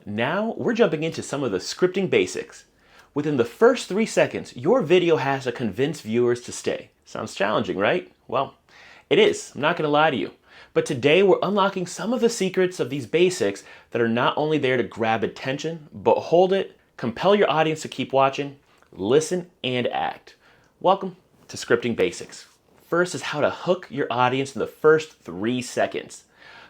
Now we're jumping into some of the scripting basics. Within the first 3 seconds, your video has to convince viewers to stay. Sounds challenging, right? Well, it is, I'm not gonna lie to you. But today we're unlocking some of the secrets of these basics that are not only there to grab attention, but hold it, compel your audience to keep watching, listen, and act. Welcome to Scripting Basics. First is how to hook your audience in the first 3 seconds.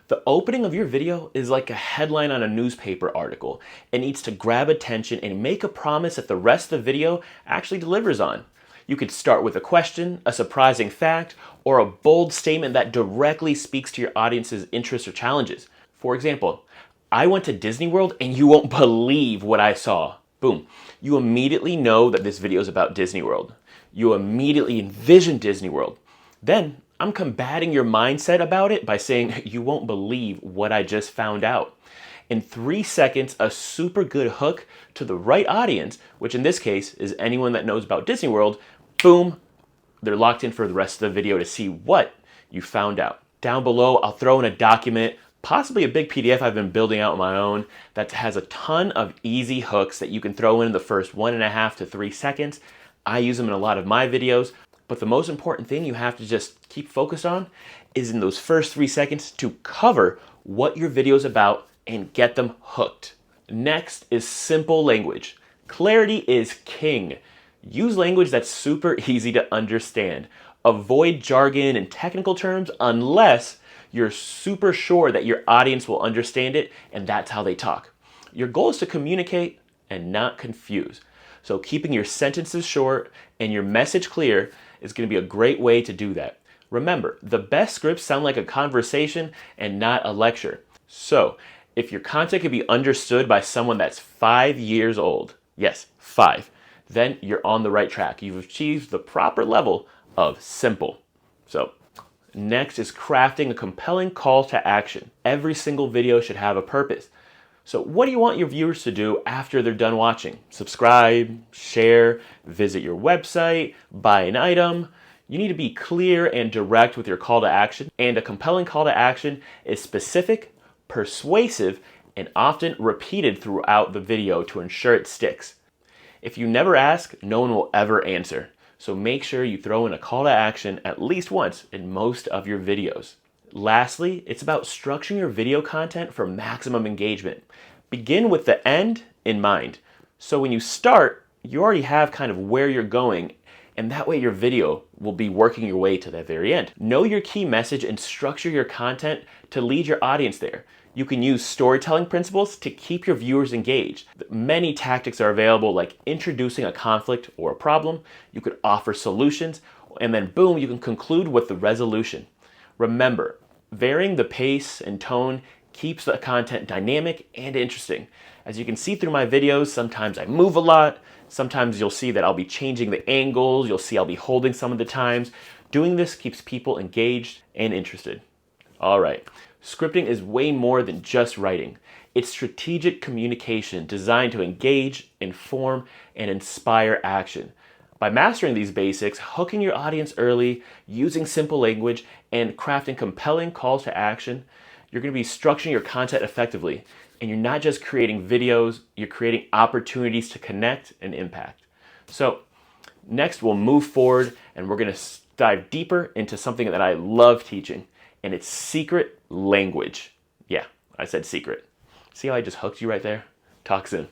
The opening of your video is like a headline on a newspaper article. It needs to grab attention and make a promise that the rest of the video actually delivers on. You could start with a question, a surprising fact, or a bold statement that directly speaks to your audience's interests or challenges. For example, I went to Disney World and you won't believe what I saw. Boom. You immediately know that this video is about Disney World. You immediately envision Disney World. Then I'm combating your mindset about it by saying you won't believe what I just found out. In 3 seconds, a super good hook to the right audience, which in this case is anyone that knows about Disney World, boom, they're locked in for the rest of the video to see what you found out. Down below, I'll throw in a document, possibly a big PDF I've been building out on my own that has a ton of easy hooks that you can throw in the first 1.5 to 3 seconds. I use them in a lot of my videos. But the most important thing you have to just keep focused on is in those first 3 seconds to cover what your video is about and get them hooked. Next is simple language. Clarity is king. Use language that's super easy to understand. Avoid jargon and technical terms unless you're super sure that your audience will understand it and that's how they talk. Your goal is to communicate and not confuse. So keeping your sentences short and your message clear is going to be a great way to do that. Remember, the best scripts sound like a conversation and not a lecture. So if your content can be understood by someone that's 5 years old, yes, 5, then you're on the right track. You've achieved the proper level of simple. So next is crafting a compelling call to action. Every single video should have a purpose. So what do you want your viewers to do after they're done watching? Subscribe, share, visit your website, buy an item. You need to be clear and direct with your call to action. And a compelling call to action is specific, persuasive, and often repeated throughout the video to ensure it sticks. If you never ask, no one will ever answer. So make sure you throw in a call to action at least once in most of your videos. Lastly, it's about structuring your video content for maximum engagement. Begin with the end in mind. So when you start, you already have kind of where you're going, and that way your video will be working your way to that very end. Know your key message and structure your content to lead your audience there. You can use storytelling principles to keep your viewers engaged. Many tactics are available, like introducing a conflict or a problem. You could offer solutions, and then boom, you can conclude with the resolution. Remember, varying the pace and tone keeps the content dynamic and interesting. As you can see through my videos, sometimes I move a lot. Sometimes you'll see that I'll be changing the angles. You'll see I'll be holding some of the times. Doing this keeps people engaged and interested. All right, scripting is way more than just writing. It's strategic communication designed to engage, inform, and inspire action. By mastering these basics, hooking your audience early, using simple language, and crafting compelling calls to action, you're going to be structuring your content effectively. And you're not just creating videos, you're creating opportunities to connect and impact. So next we'll move forward and we're going to dive deeper into something that I love teaching, and it's secret language. Yeah, I said secret. See how I just hooked you right there? Talk soon.